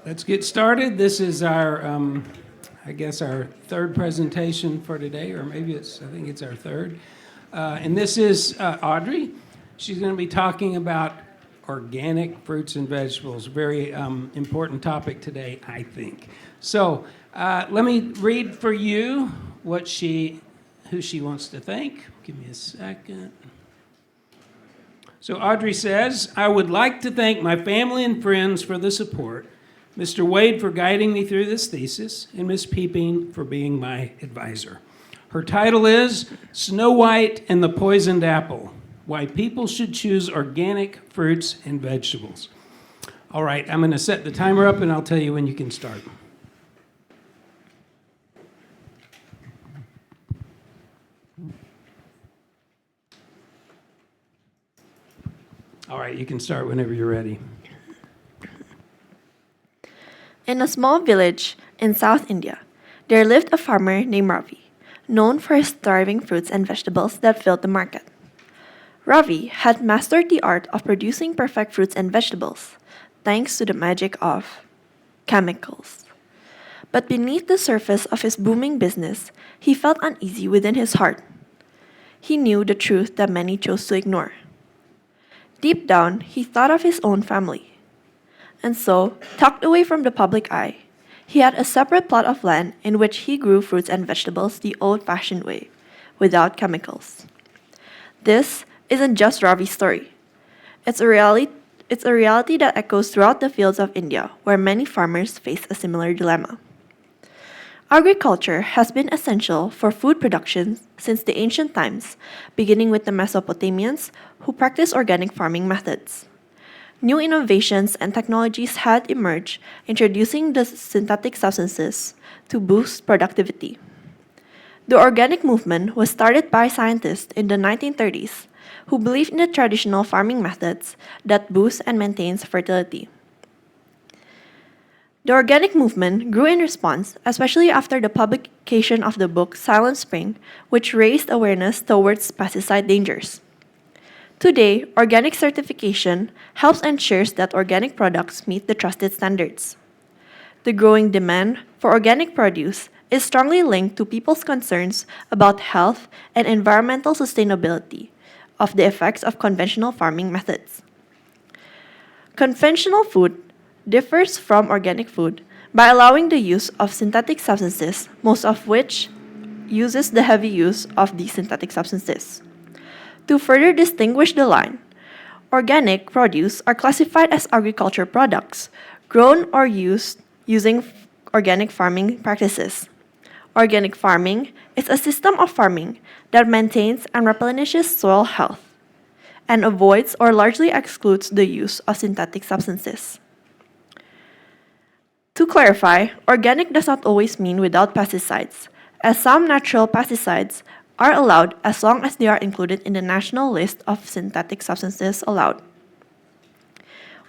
Let's get started. This is our, I guess, our third presentation for today, or maybe I think it's our third. And this is Audrey. She's going to be talking about organic fruits and vegetables. Very important topic today, I think. So let me read for you who she wants to thank. Give me a second. So Audrey says, I would like to thank my family and friends for the support, Mr. Wade for guiding me through this thesis, and Ms. Peeping for being my advisor. Her title is Snow White and the Poisoned Apple, Why People Should Choose Organic Fruits and Vegetables. All right, I'm going to set the timer up and I'll tell you when you can start. All right, you can start whenever you're ready. In a small village in South India, there lived a farmer named Ravi, known for his thriving fruits and vegetables that filled the market. Ravi had mastered the art of producing perfect fruits and vegetables, thanks to the magic of chemicals. But beneath the surface of his booming business, he felt uneasy within his heart. He knew the truth that many chose to ignore. Deep down, he thought of his own family. And so, tucked away from the public eye, he had a separate plot of land in which he grew fruits and vegetables the old-fashioned way, without chemicals. This isn't just Ravi's story. It's a reality that echoes throughout the fields of India, where many farmers face a similar dilemma. Agriculture has been essential for food production since the ancient times, beginning with the Mesopotamians, who practiced organic farming methods. New innovations and technologies had emerged, introducing the synthetic substances to boost productivity. The organic movement was started by scientists in the 1930s who believed in the traditional farming methods that boost and maintains fertility. The organic movement grew in response, especially after the publication of the book Silent Spring, which raised awareness towards pesticide dangers. Today, organic certification helps ensure that organic products meet the trusted standards. The growing demand for organic produce is strongly linked to people's concerns about health and environmental sustainability of the effects of conventional farming methods. Conventional food differs from organic food by allowing the use of synthetic substances, most of which uses the heavy use of these synthetic substances. To further distinguish the line, organic produce are classified as agriculture products grown or used using organic farming practices. Organic farming is a system of farming that maintains and replenishes soil health and avoids or largely excludes the use of synthetic substances. To clarify, organic does not always mean without pesticides, as some natural pesticides are allowed as long as they are included in the national list of synthetic substances allowed.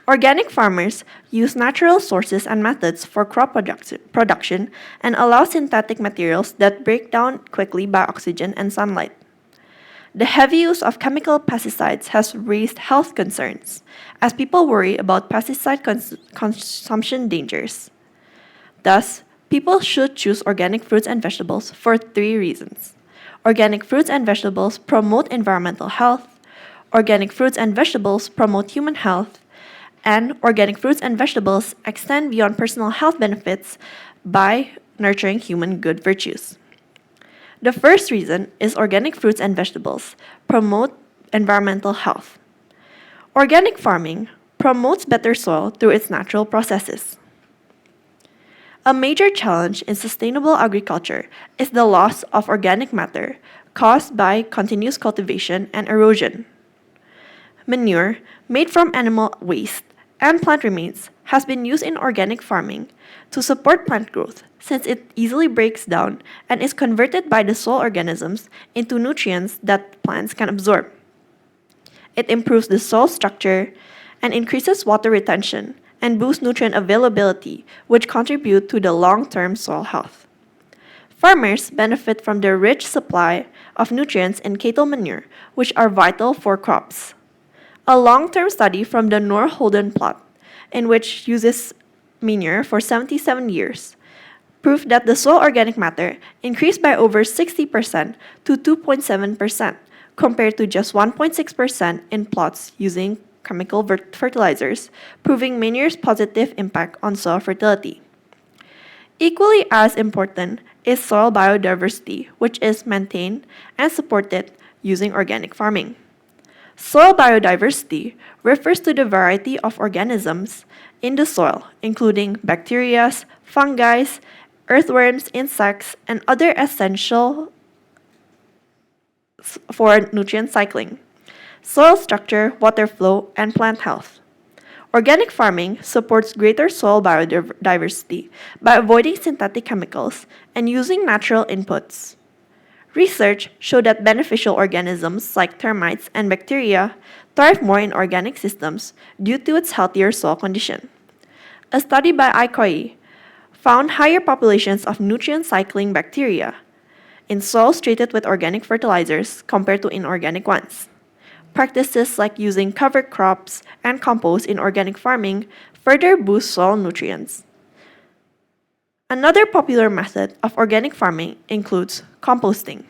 Organic farmers use natural sources and methods for crop production and allow synthetic materials that break down quickly by oxygen and sunlight. The heavy use of chemical pesticides has raised health concerns, as people worry about pesticide consumption dangers. Thus, people should choose organic fruits and vegetables for 3 reasons. Organic fruits and vegetables promote environmental health, organic fruits and vegetables promote human health, and organic fruits and vegetables extend beyond personal health benefits by nurturing human good virtues. The first reason is organic fruits and vegetables promote environmental health. Organic farming promotes better soil through its natural processes. A major challenge in sustainable agriculture is the loss of organic matter caused by continuous cultivation and erosion. Manure made from animal waste and plant remains has been used in organic farming to support plant growth since it easily breaks down and is converted by the soil organisms into nutrients that plants can absorb. It improves the soil structure and increases water retention and boosts nutrient availability, which contribute to the long-term soil health. Farmers benefit from the rich supply of nutrients in cattle manure, which are vital for crops. A long-term study from the Noor Holden plot, in which uses manure for 77 years, proof that the soil organic matter increased by over 60% to 2.7%, compared to just 1.6% in plots using chemical fertilizers, proving manure's positive impact on soil fertility. Equally as important is soil biodiversity, which is maintained and supported using organic farming. Soil biodiversity refers to the variety of organisms in the soil, including bacteria, fungi, earthworms, insects, and other essential for nutrient cycling, soil structure, water flow, and plant health. Organic farming supports greater soil biodiversity by avoiding synthetic chemicals and using natural inputs. Research showed that beneficial organisms like termites and bacteria thrive more in organic systems due to its healthier soil condition. A study by ICOI found higher populations of nutrient cycling bacteria in soils treated with organic fertilizers compared to inorganic ones. Practices like using cover crops and compost in organic farming further boost soil nutrients. Another popular method of organic farming includes composting.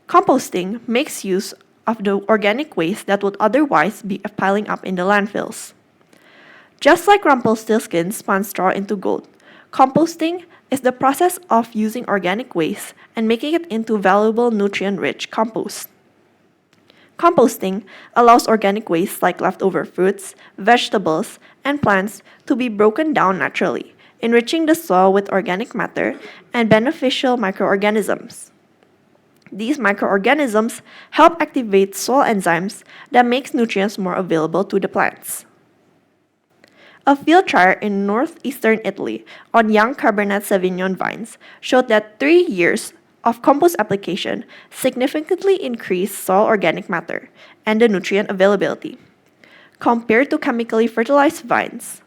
Composting makes use of the organic waste that would otherwise be piling up in the landfills. Just like Rumpelstiltskin spun straw into gold, composting is the process of using organic waste and making it into valuable nutrient-rich compost. Composting allows organic waste like leftover fruits, vegetables, and plants to be broken down naturally, enriching the soil with organic matter and beneficial microorganisms. These microorganisms help activate soil enzymes that makes nutrients more available to the plants. A field trial in northeastern Italy on young Cabernet Sauvignon vines showed that 3 years of compost application significantly increased soil organic matter and the nutrient availability. Compared to chemically fertilized vines,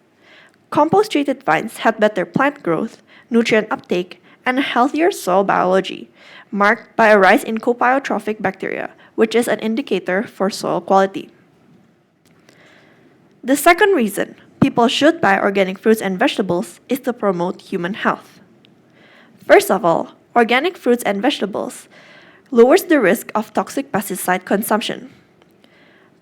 compost-treated vines had better plant growth, nutrient uptake, and a healthier soil biology, marked by a rise in copiotrophic bacteria, which is an indicator for soil quality. The second reason people should buy organic fruits and vegetables is to promote human health. First of all, organic fruits and vegetables lowers the risk of toxic pesticide consumption.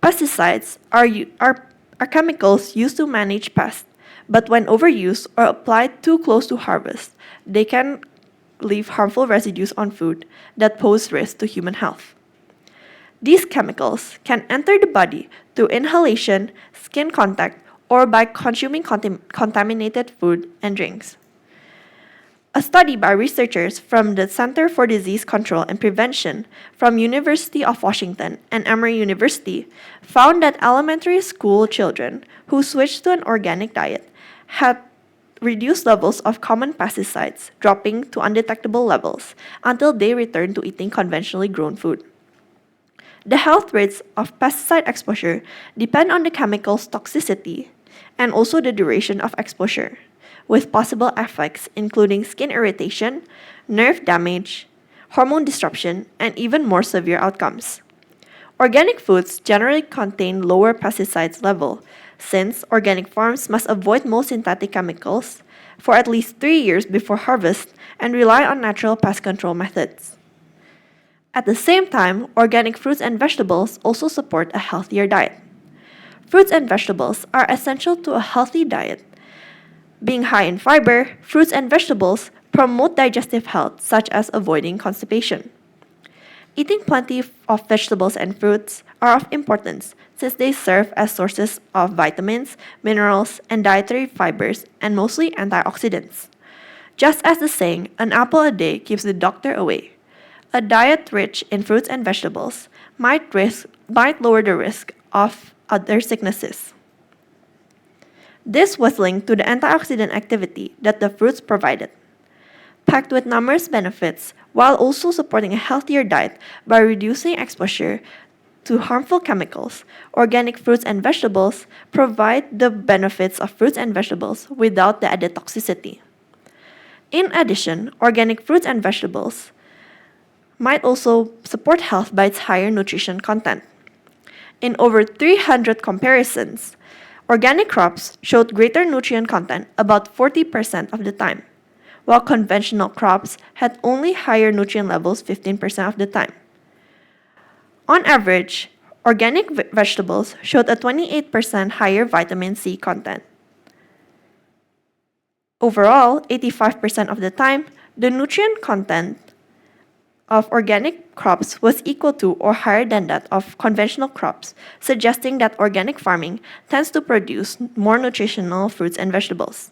Pesticides are chemicals used to manage pests, but when overused or applied too close to harvest, they can leave harmful residues on food that pose risk to human health. These chemicals can enter the body through inhalation, skin contact, or by consuming contaminated food and drinks. A study by researchers from the Center for Disease Control and Prevention from University of Washington and Emory University found that elementary school children who switched to an organic diet had reduced levels of common pesticides, dropping to undetectable levels until they returned to eating conventionally grown food. The health rates of pesticide exposure depend on the chemical's toxicity and also the duration of exposure, with possible effects including skin irritation, nerve damage, hormone disruption, and even more severe outcomes. Organic foods generally contain lower pesticides level, since organic farms must avoid most synthetic chemicals for at least 3 years before harvest and rely on natural pest control methods. At the same time, organic fruits and vegetables also support a healthier diet. Fruits and vegetables are essential to a healthy diet. Being high in fiber, fruits and vegetables promote digestive health, such as avoiding constipation. Eating plenty of vegetables and fruits are of importance since they serve as sources of vitamins, minerals, and dietary fibers, and mostly antioxidants. Just as the saying, an apple a day keeps the doctor away, a diet rich in fruits and vegetables might lower the risk of other sicknesses. This was linked to the antioxidant activity that the fruits provided. Packed with numerous benefits, while also supporting a healthier diet by reducing exposure to harmful chemicals, organic fruits and vegetables provide the benefits of fruits and vegetables without the added toxicity. In addition, organic fruits and vegetables might also support health by its higher nutrition content. In over 300 comparisons, Organic crops showed greater nutrient content about 40% of the time, while conventional crops had only higher nutrient levels 15% of the time. On average, organic vegetables showed a 28% higher vitamin C content. Overall, 85% of the time, the nutrient content of organic crops was equal to or higher than that of conventional crops, suggesting that organic farming tends to produce more nutritional fruits and vegetables.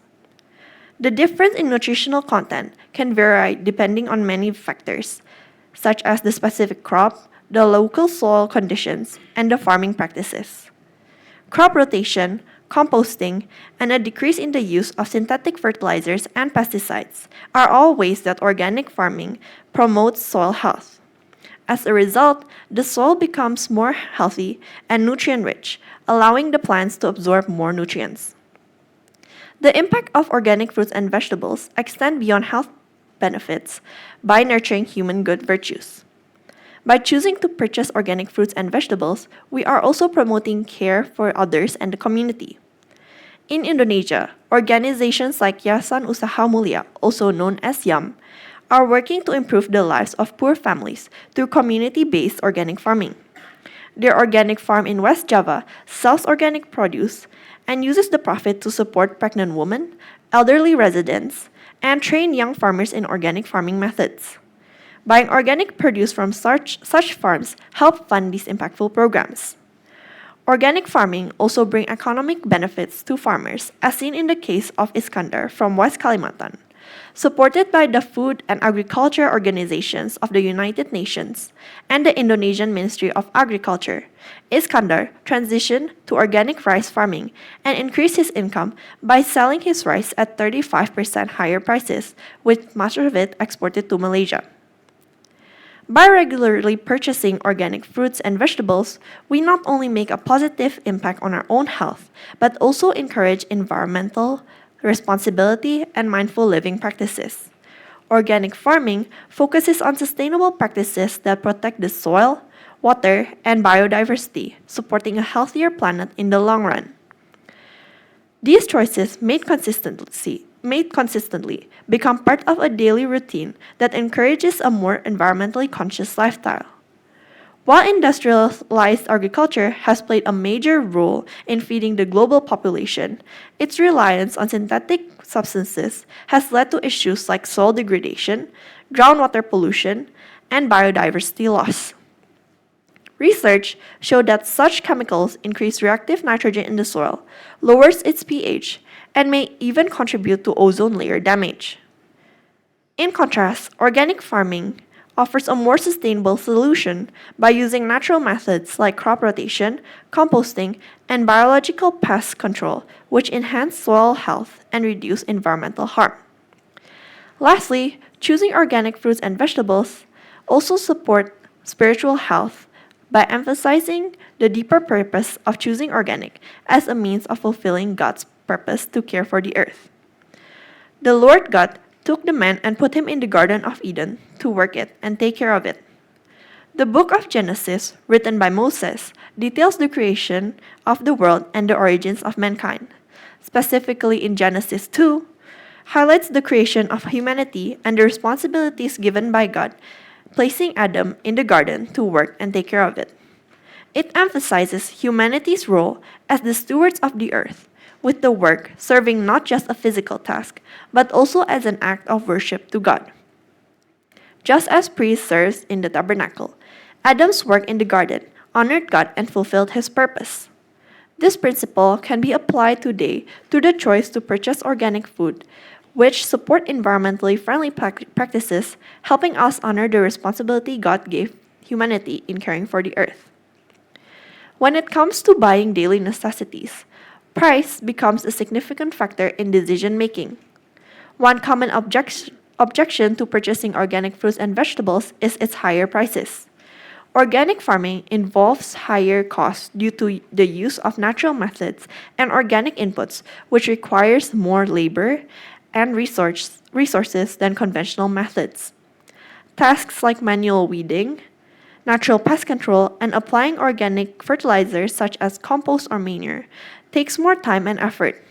The difference in nutritional content can vary depending on many factors, such as the specific crop, the local soil conditions, and the farming practices. Crop rotation, composting, and a decrease in the use of synthetic fertilizers and pesticides are all ways that organic farming promotes soil health. As a result, the soil becomes more healthy and nutrient-rich, allowing the plants to absorb more nutrients. The impact of organic fruits and vegetables extend beyond health benefits by nurturing human good virtues. By choosing to purchase organic fruits and vegetables, we are also promoting care for others and the community. In Indonesia, organizations like Yayasan Usaha Mulia, also known as YAM, are working to improve the lives of poor families through community-based organic farming. Their organic farm in West Java sells organic produce and uses the profit to support pregnant women, elderly residents, and train young farmers in organic farming methods. Buying organic produce from such farms help fund these impactful programs. Organic farming also brings economic benefits to farmers, as seen in the case of Iskandar from West Kalimantan. Supported by the Food and Agriculture Organizations of the United Nations and the Indonesian Ministry of Agriculture, Iskandar transitioned to organic rice farming and increased his income by selling his rice at 35% higher prices, with much of it exported to Malaysia. By regularly purchasing organic fruits and vegetables, we not only make a positive impact on our own health, but also encourage environmental responsibility and mindful living practices. Organic farming focuses on sustainable practices that protect the soil, water, and biodiversity, supporting a healthier planet in the long run. These choices made consistently become part of a daily routine that encourages a more environmentally conscious lifestyle. While industrialized agriculture has played a major role in feeding the global population, its reliance on synthetic substances has led to issues like soil degradation, groundwater pollution, and biodiversity loss. Research showed that such chemicals increase reactive nitrogen in the soil, lowers its pH, and may even contribute to ozone layer damage. In contrast, organic farming offers a more sustainable solution by using natural methods like crop rotation, composting, and biological pest control, which enhance soil health and reduce environmental harm. Lastly, choosing organic fruits and vegetables also support spiritual health by emphasizing the deeper purpose of choosing organic as a means of fulfilling God's purpose to care for the earth. The Lord God took the man and put him in the Garden of Eden to work it and take care of it. The book of Genesis, written by Moses, details the creation of the world and the origins of mankind. Specifically in Genesis 2, highlights the creation of humanity and the responsibilities given by God, placing Adam in the garden to work and take care of it. It emphasizes humanity's role as the stewards of the earth, with the work serving not just a physical task, but also as an act of worship to God. Just as priest serves in the tabernacle, Adam's work in the garden honored God and fulfilled his purpose. This principle can be applied today to the choice to purchase organic food, which support environmentally friendly practices, helping us honor the responsibility God gave humanity in caring for the earth. When it comes to buying daily necessities, price becomes a significant factor in decision making. One common objection to purchasing organic fruits and vegetables is its higher prices. Organic farming involves higher costs due to the use of natural methods and organic inputs, which requires more labor and resources than conventional methods. Tasks like manual weeding, natural pest control, and applying organic fertilizers such as compost or manure takes more time and effort.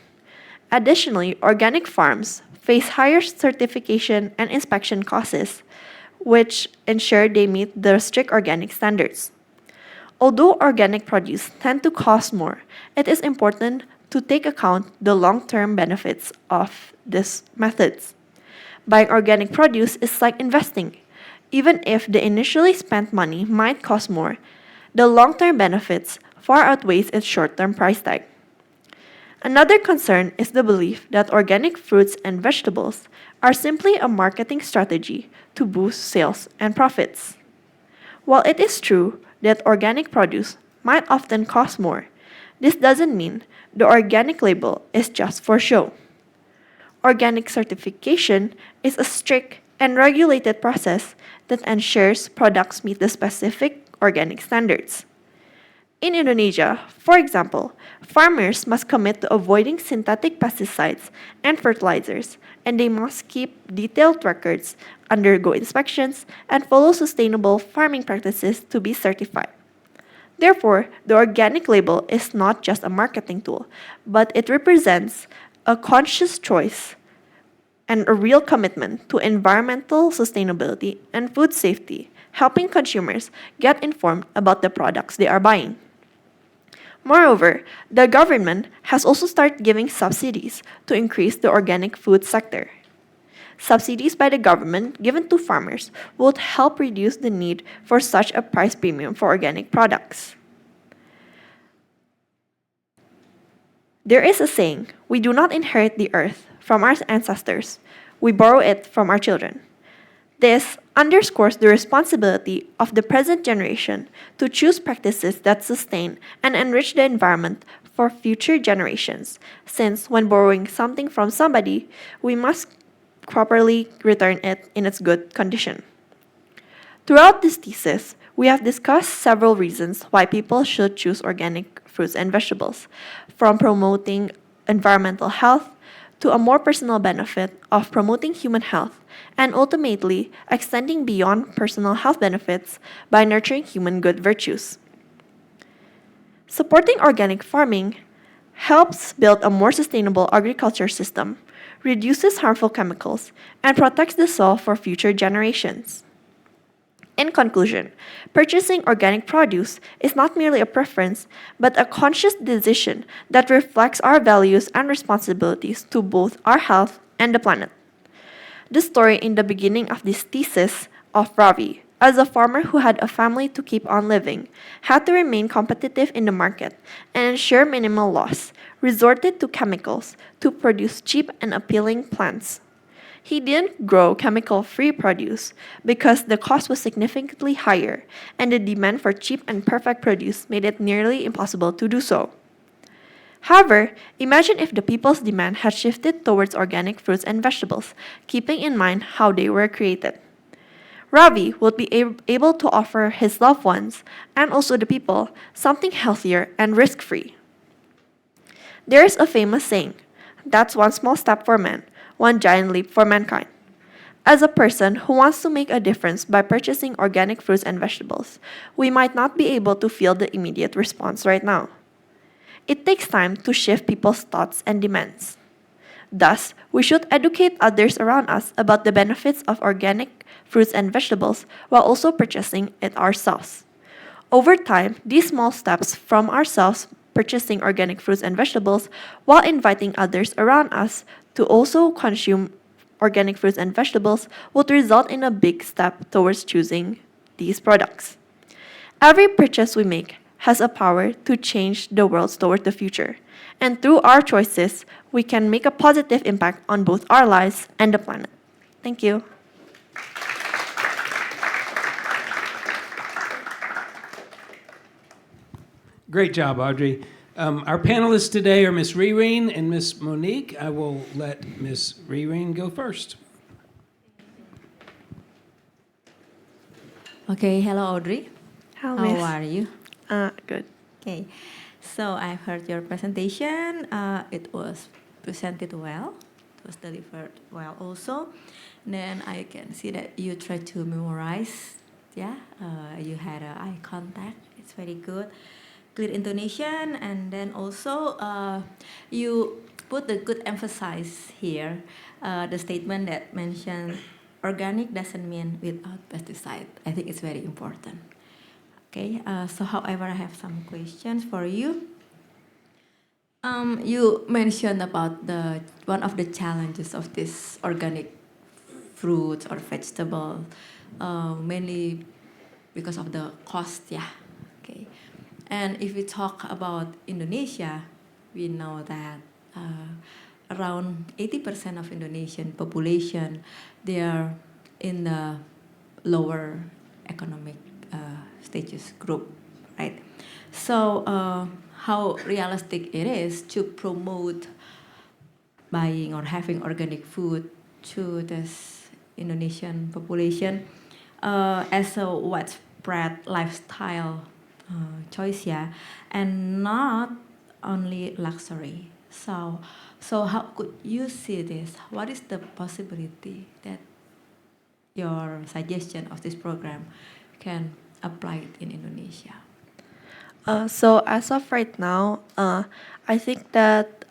Additionally, organic farms face higher certification and inspection costs, which ensure they meet the strict organic standards. Although organic produce tend to cost more, it is important to take account the long-term benefits of these methods. Buying organic produce is like investing. Even if the initially spent money might cost more, the long-term benefits far outweighs its short-term price tag. Another concern is the belief that organic fruits and vegetables are simply a marketing strategy to boost sales and profits. While it is true that organic produce might often cost more, this doesn't mean the organic label is just for show. Organic certification is a strict and regulated process that ensures products meet the specific organic standards. In Indonesia, for example, farmers must commit to avoiding synthetic pesticides and fertilizers, and they must keep detailed records, undergo inspections, and follow sustainable farming practices to be certified. Therefore, the organic label is not just a marketing tool, but it represents a conscious choice and a real commitment to environmental sustainability and food safety, helping consumers get informed about the products they are buying. Moreover, the government has also started giving subsidies to increase the organic food sector. Subsidies by the government given to farmers would help reduce the need for such a price premium for organic products. There is a saying, we do not inherit the earth from our ancestors, we borrow it from our children. This underscores the responsibility of the present generation to choose practices that sustain and enrich the environment for future generations, since when borrowing something from somebody, we must properly return it in its good condition. Throughout this thesis, we have discussed several reasons why people should choose organic fruits and vegetables, from promoting environmental health to a more personal benefit of promoting human health, and ultimately extending beyond personal health benefits by nurturing human good virtues. Supporting organic farming helps build a more sustainable agriculture system, reduces harmful chemicals, and protects the soil for future generations. In conclusion, purchasing organic produce is not merely a preference, but a conscious decision that reflects our values and responsibilities to both our health and the planet. The story in the beginning of this thesis of Ravi, as a farmer who had a family to keep on living, had to remain competitive in the market and ensure minimal loss, resorted to chemicals to produce cheap and appealing plants. He didn't grow chemical-free produce because the cost was significantly higher, and the demand for cheap and perfect produce made it nearly impossible to do so. However, imagine if the people's demand had shifted towards organic fruits and vegetables, keeping in mind how they were created. Ravi would be able to offer his loved ones, and also the people, something healthier and risk-free. There is a famous saying, "That's one small step for man, one giant leap for mankind." As a person who wants to make a difference by purchasing organic fruits and vegetables, we might not be able to feel the immediate response right now. It takes time to shift people's thoughts and demands. Thus, we should educate others around us about the benefits of organic fruits and vegetables while also purchasing it ourselves. Over time, these small steps from ourselves purchasing organic fruits and vegetables while inviting others around us to also consume organic fruits and vegetables would result in a big step towards choosing these products. Every purchase we make has a power to change the world toward the future, and through our choices, we can make a positive impact on both our lives and the planet. Thank you. Great job, Audrey. Our panelists today are Ms. Rireen and Ms. Monique. I will let Ms. Rireen go first. Okay, hello Audrey. How How are you? Good. Okay, so I've heard your presentation. It was presented well. It was delivered well also. Then I can see that you tried to memorize. Yeah, you had eye contact. It's very good. clear intonation, and then also you put the good emphasis here, the statement that mentioned organic doesn't mean without pesticide. I think it's very important. Okay, so however, I have some questions for you. You mentioned about the one of the challenges of this organic fruits or vegetable, mainly because of the cost, yeah. Okay, and if we talk about Indonesia, we know that around 80% of Indonesian population, they are in the lower economic status group, right? So how realistic it is to promote buying or having organic food to this Indonesian population as a widespread lifestyle choice, yeah, and not only luxury. So how could you see this? What is the possibility that your suggestion of this program can apply it in Indonesia? So as of right now, I think that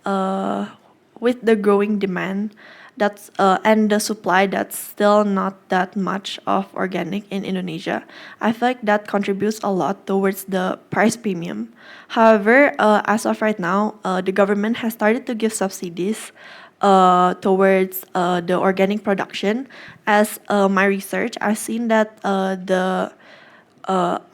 with the growing demand that's and the supply that's still not that much of organic in Indonesia, I feel like that contributes a lot towards the price premium. However, as of right now, the government has started to give subsidies towards the organic production. As my research, I've seen that the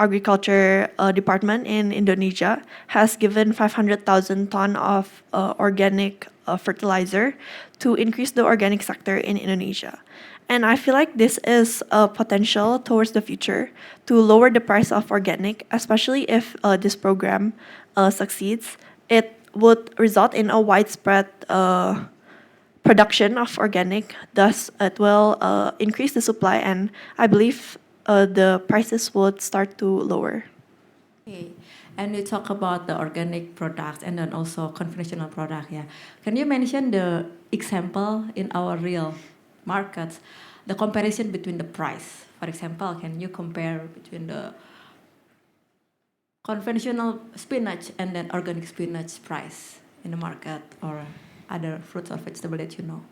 agriculture department in Indonesia has given 500,000 ton of organic fertilizer to increase the organic sector in Indonesia. And I feel like this is a potential towards the future to lower the price of organic, especially if this program succeeds. It would result in a widespread production of organic. Thus, it will increase the supply, and I believe the prices would start to lower. Okay, and you talk about the organic products and then also conventional product. Yeah, can you mention the example in our real markets, the comparison between the price? For example, can you compare between the conventional spinach and then organic spinach price in the market or other fruits or vegetable that you know?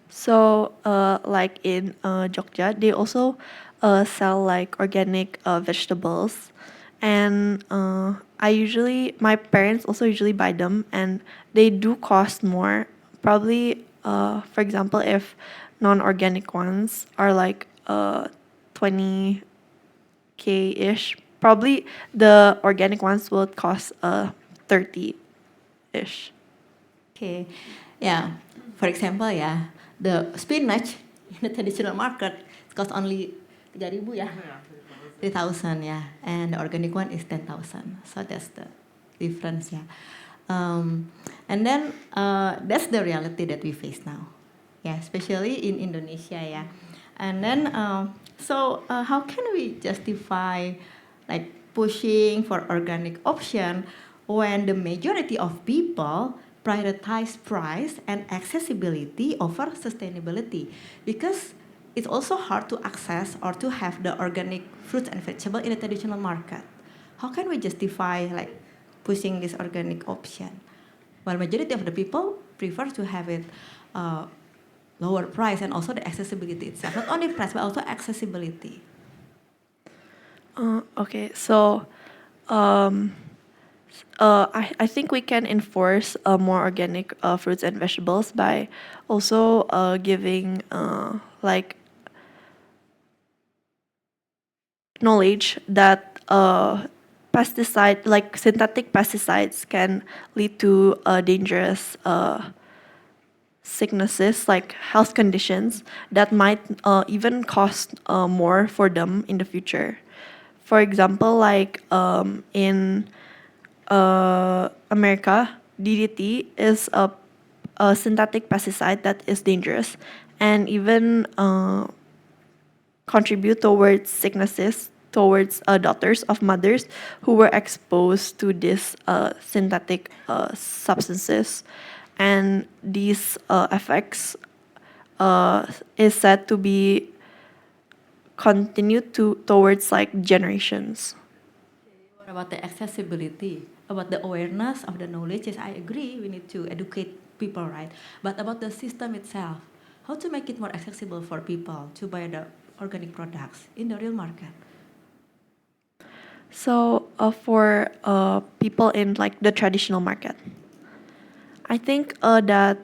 So, like in Jogja, they also sell like organic vegetables, and my parents also usually buy them, and they do cost more. Probably, for example, if non-organic ones are like 20K ish, probably the organic ones will cost 30 ish. Okay, yeah. For example, yeah, the spinach in the traditional market costs only 3.000 ya, 3,000 yeah, and the organic one is 10,000. So that's the difference, yeah. And then that's the reality that we face now, yeah, especially in Indonesia, yeah. And then how can we justify like pushing for organic option when the majority of people prioritize price and accessibility over sustainability? Because it's also hard to access or to have the organic fruits and vegetables in a traditional market. How can we justify like pushing this organic option while majority of the people prefer to have it lower price and also the accessibility itself, not only price but also accessibility? Okay, so I think we can enforce more organic fruits and vegetables by also giving like knowledge that like synthetic pesticides can lead to dangerous sicknesses, like health conditions that might even cost more for them in the future. For example, like in America, DDT is a synthetic pesticide that is dangerous and even contribute towards sicknesses towards daughters of mothers who were exposed to these synthetic substances, and these effects is said to be continued to towards like generations. What about the accessibility? About the awareness of the knowledge? Yes, I agree. We need to educate people, right? But about the system itself, how to make it more accessible for people to buy the organic products in the real market? So for people in like the traditional market, I think that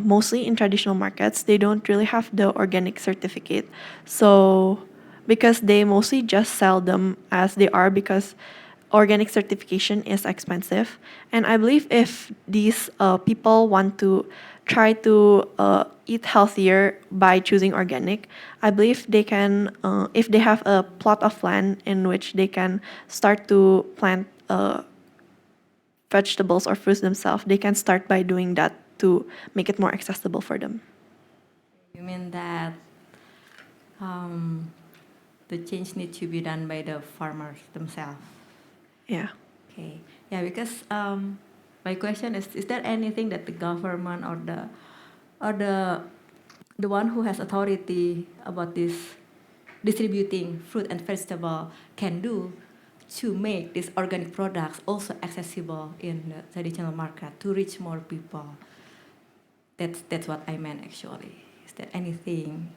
mostly in traditional markets they don't really have the organic certificate. So because they mostly just sell them as they are because organic certification is expensive. And I believe if these people want to try to eat healthier by choosing organic, I believe they can, if they have a plot of land in which they can start to plant vegetables or fruits themselves, they can start by doing that to make it more accessible for them. You mean that the change needs to be done by the farmers themselves? Yeah. Okay. Yeah, because my question is there anything that the government or the one who has authority about this distributing fruit and vegetable can do to make these organic products also accessible in the traditional market to reach more people? That's what I meant actually. Is there anything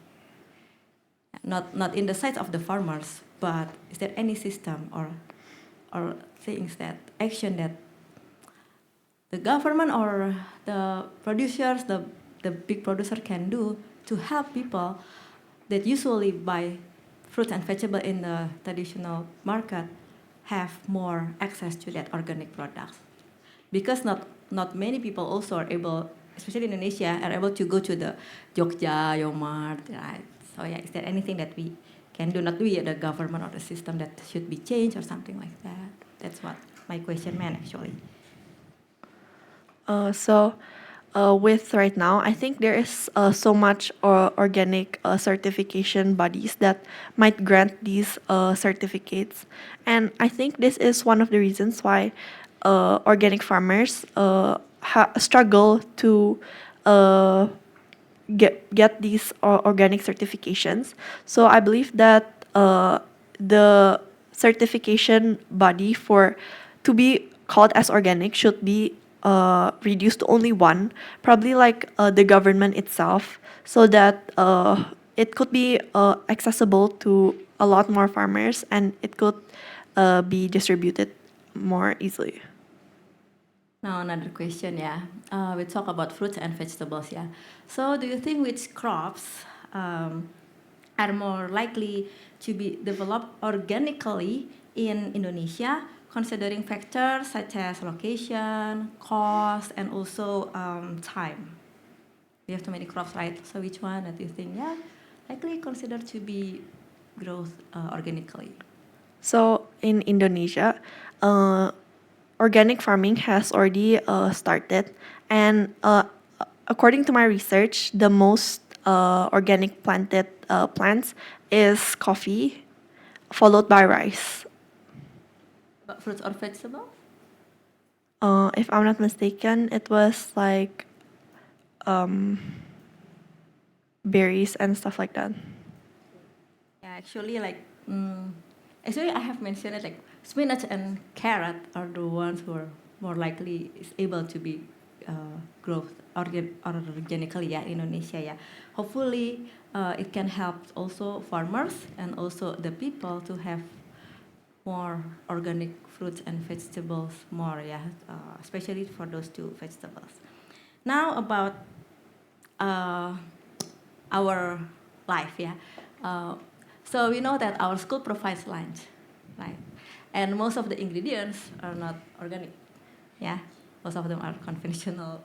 not in the sides of the farmers, but is there any system or things that action that the government or the producers, the big producer can do to help people that usually buy fruits and vegetables in the traditional market have more access to that organic products? Because not many people also are able, especially in Indonesia, are able to go to the Jogja, Yomart, right? So yeah, is there anything that we can do, not we, the government or the system, that should be changed or something like that? That's what my question meant actually. With right now, I think there is so much organic certification bodies that might grant these certificates, and I think this is one of the reasons why organic farmers struggle to uh, get these organic certifications. So I believe that the certification body for to be called as organic should be reduced to only one, probably like the government itself, so that it could be accessible to a lot more farmers and it could be distributed more easily. Now another question, yeah. We talk about fruits and vegetables, yeah. So do you think which crops are more likely to be developed organically in Indonesia, considering factors such as location, cost, and also time? We have too many crops, right? So which one do you think, yeah, likely considered to be growth organically? So in Indonesia, uh, organic farming has already started, and according to my research, the most organic planted plants is coffee, followed by rice. But fruits or vegetables? If I'm not mistaken, it was like um, berries and stuff like that. Yeah, actually, actually, I have mentioned it like spinach and carrot are the ones who are more likely is able to be growth organically, yeah, in Indonesia, yeah. Hopefully, it can help also farmers and also the people to have more organic fruits and vegetables more, yeah, especially for those two vegetables. Now about uh, our life, yeah. Uh, so we know that our school provides lunch, right? And most of the ingredients are not organic, yeah. Most of them are conventional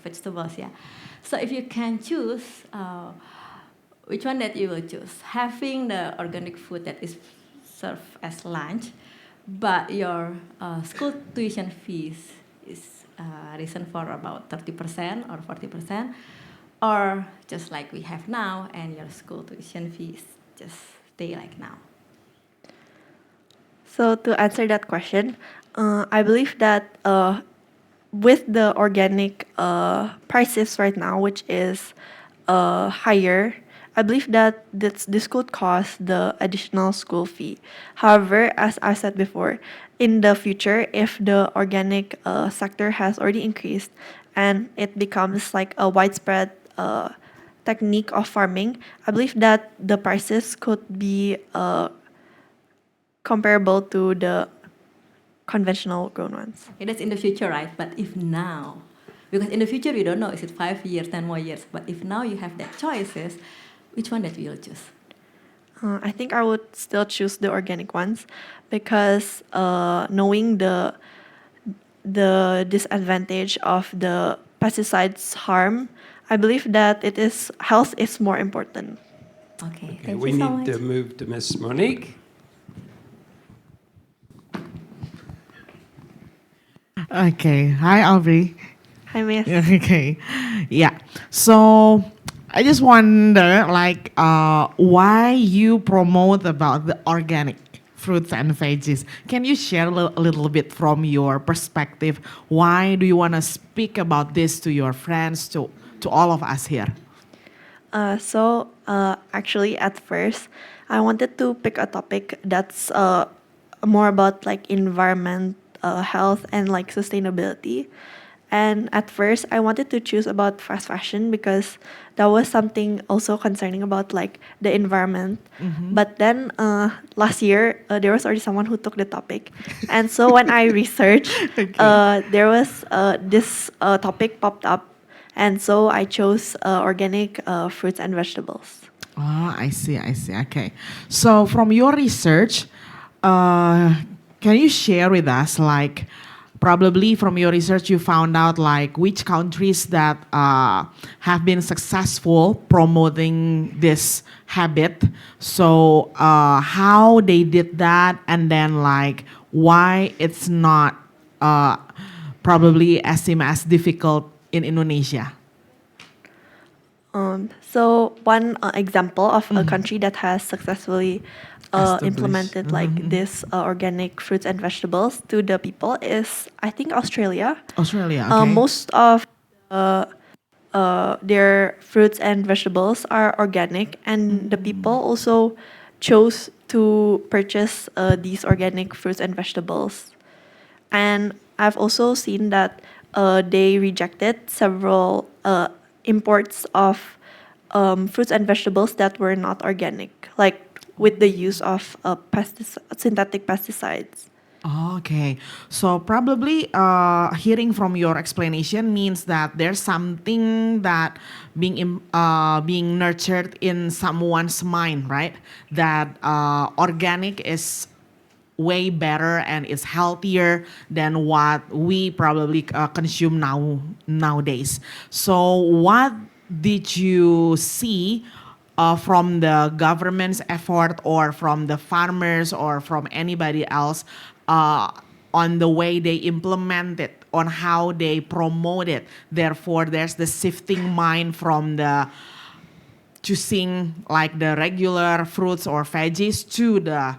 vegetables, yeah. So if you can choose, which one that you will choose? Having the organic food that is served as lunch, but your school tuition fees is risen for about 30% or 40%, or just like we have now, and your school tuition fees just stay like now. So to answer that question, I believe that with the organic prices right now, which is higher, I believe that this could cause the additional school fee. However, as I said before, in the future, if the organic sector has already increased and it becomes like a widespread technique of farming, I believe that the prices could be comparable to the conventional grown ones. Okay, that's in the future, right? But if now, because in the future we don't know, is it 5 years, 10 more years? But if now you have that choices, which one that you'll choose? I think I would still choose the organic ones because knowing the disadvantage of the pesticides harm, I believe that health is more important. Okay, Okay, thank we you so need much. to move to Miss Monique. Okay. Hi, Audrey. Hi, Miss. Okay. Yeah. So I just wonder, like, why you promote about the organic fruits and veggies. Can you share a little bit from your perspective? Why do you want to speak about this to your friends, to all of us here? Actually, at first, I wanted to pick a topic that's more about like environment, health, and like sustainability. And at first, I wanted to choose about fast fashion because that was something also concerning about like the environment. But then last year, there was already someone who took the topic, and so when I researched, there was this topic popped up, and so I chose organic fruits and vegetables. Oh, I see, I see. Okay. So from your research, can you share with us, like, probably from your research you found out like which countries that have been successful promoting this habit. So how they did that, and then like why it's not probably as seem as difficult in Indonesia. So one example of a country that has successfully Established. implemented like this organic fruits and vegetables to the people is I think Australia. Australia, okay. Most of their fruits and vegetables are organic, and the people also chose to purchase these organic fruits and vegetables. And I've also seen that they rejected several imports of fruits and vegetables that were not organic, like with the use of synthetic pesticides. Oh, okay. So probably hearing from your explanation means that there's something that being nurtured in someone's mind, right? That organic is way better and is healthier than what we probably consume nowadays. So what did you see from the government's effort or from the farmers or from anybody else on the way they implement it, on how they promote it? Therefore, there's the shifting mind from the choosing like the regular fruits or veggies to the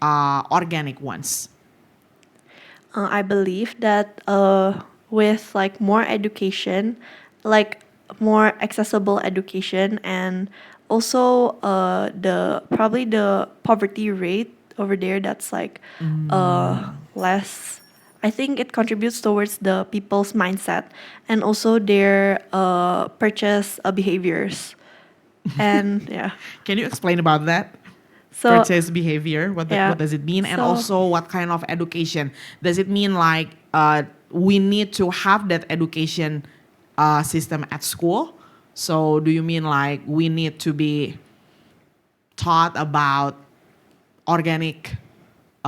organic ones. I believe that with like more education, like more accessible education, and also the probably the poverty rate over there that's like less. I think it contributes towards the people's mindset and also their purchase behaviors. And yeah, Can you explain about that? so Purchase behavior, yeah, what does it mean? And so- also what kind of education? Does it mean like we need to have that education system at school? So do you mean like we need to be taught about organic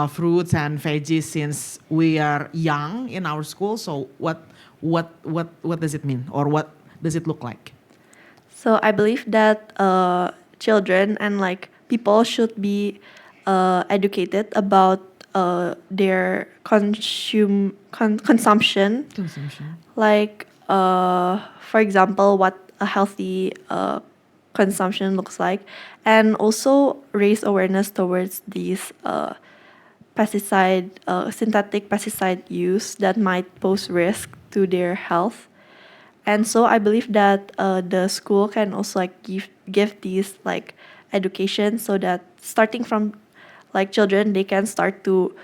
fruits and veggies since we are young in our school? So what does it mean, or what does it look like? So I believe that children and like people should be educated about their consumption. Consumption. Like for example, what a healthy consumption looks like, and also raise awareness towards these synthetic pesticide use that might pose risk to their health. And so I believe that the school can also like give these like education so that starting from like children they can start to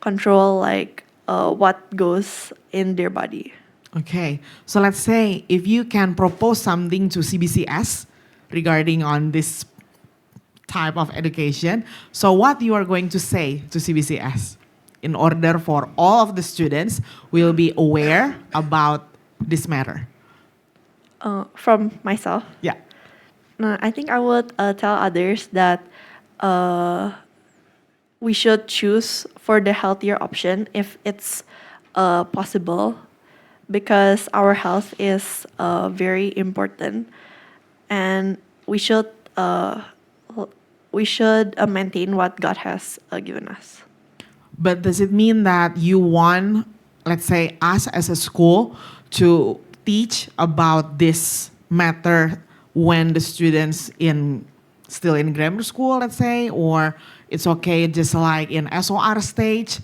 control like what goes in their body. Okay, so let's say if you can propose something to CBCS regarding on this type of education, so what you are going to say to CBCS in order for all of the students will be aware about this matter? From myself, Yeah. I think I would tell others that we should choose for the healthier option if it's possible, because our health is very important, and uh, we should maintain what God has given us. But does it mean that you want, let's say, us as a school to teach about this matter when the students in still in grammar school, let's say, or it's okay just like in SOR stage?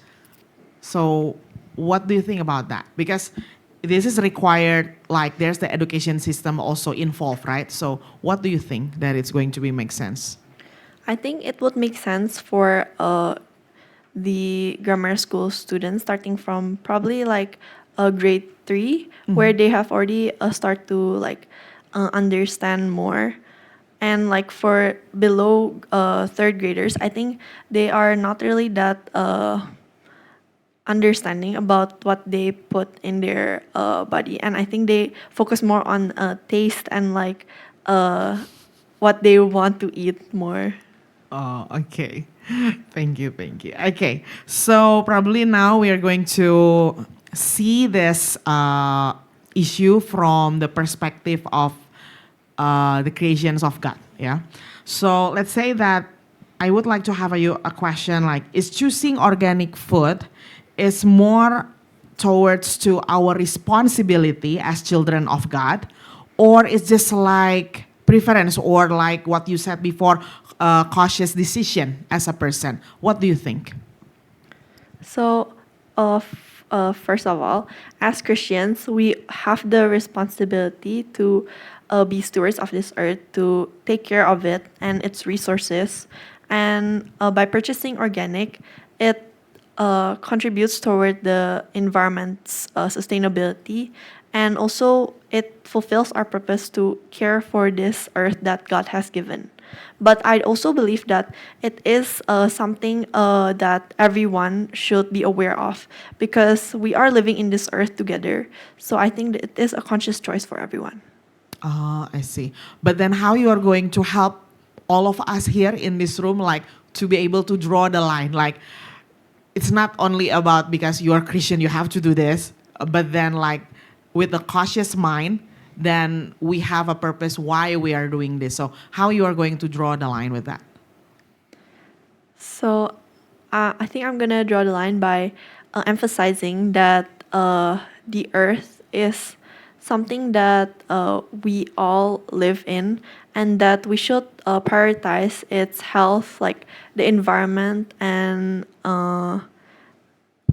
So what do you think about that? Because this is required, like there's the education system also involved, right? So what do you think that it's going to be make sense? I think it would make sense for the grammar school students starting from probably like grade 3, where they have already start to like understand more. And like for below third graders, I think they are not really that understanding about what they put in their body, and I think they focus more on taste and like what they want to eat more. Oh, okay. Thank you, thank you. Okay, so probably now we are going to see this issue from the perspective of the creations of God. Yeah. So let's say that I would like to have a question like, is choosing organic food is more towards to our responsibility as children of God, or it's just like preference or like what you said before, cautious decision as a person? What do you think? So, first of all, as Christians, we have the responsibility to be stewards of this earth, to take care of it and its resources. And by purchasing organic, it contributes toward the environment's sustainability, and also it fulfills our purpose to care for this earth that God has given. But I also believe that it is something that everyone should be aware of, because we are living in this earth together. So I think that it is a conscious choice for everyone. Ah, I see. But then how you are going to help all of us here in this room, like to be able to draw the line? Like it's not only about because you are Christian, you have to do this, but then like with a cautious mind, then we have a purpose why we are doing this. So how you are going to draw the line with that? So I think I'm gonna draw the line by emphasizing that the earth is something that we all live in, and that we should prioritize its health, like the environment and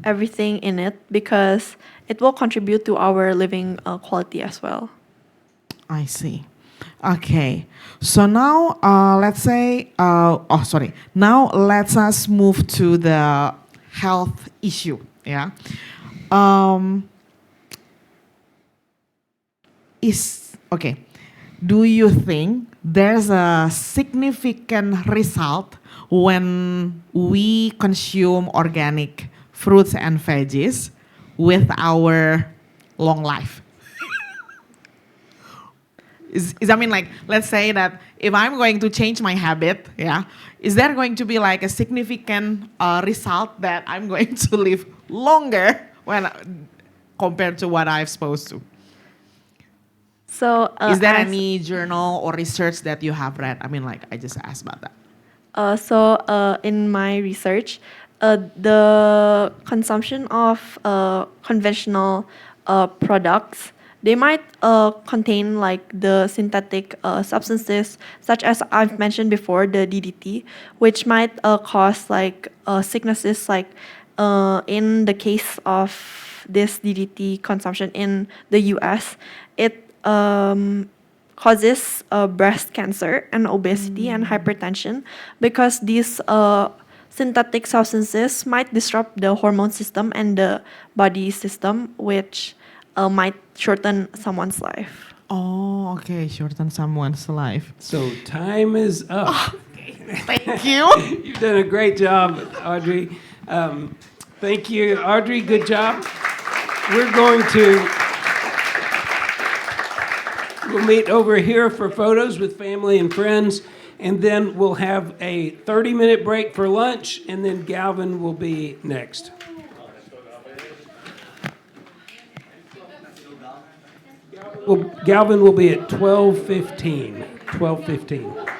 everything in it, because it will contribute to our living quality as well. I see. Okay. So now let's say, sorry. Now let's us move to the health issue. Yeah. Okay. Do you think there's a significant result when we consume organic fruits and veggies with our long life? I mean, like, let's say that if I'm going to change my habit, yeah, is there going to be like a significant result that I'm going to live longer when compared to what I'm supposed to? So Is there any journal or research that you have read? I mean, like, I just asked about that. in my research, the consumption of conventional products, they might contain like the synthetic substances, such as I've mentioned before, the DDT, which might cause like sicknesses like in the case of this DDT consumption in the US, it causes breast cancer and obesity and hypertension because these synthetic substances might disrupt the hormone system and the body system, which might shorten someone's life. Oh, okay. Shorten someone's life. So time is up. Thank you. You've done a great job, Audrey. Thank you, Audrey. Good job. We'll meet over here for photos with family and friends, and then we'll have a 30-minute break for lunch, and then Galvin will be next. Galvin will be at 12:15. 12:15.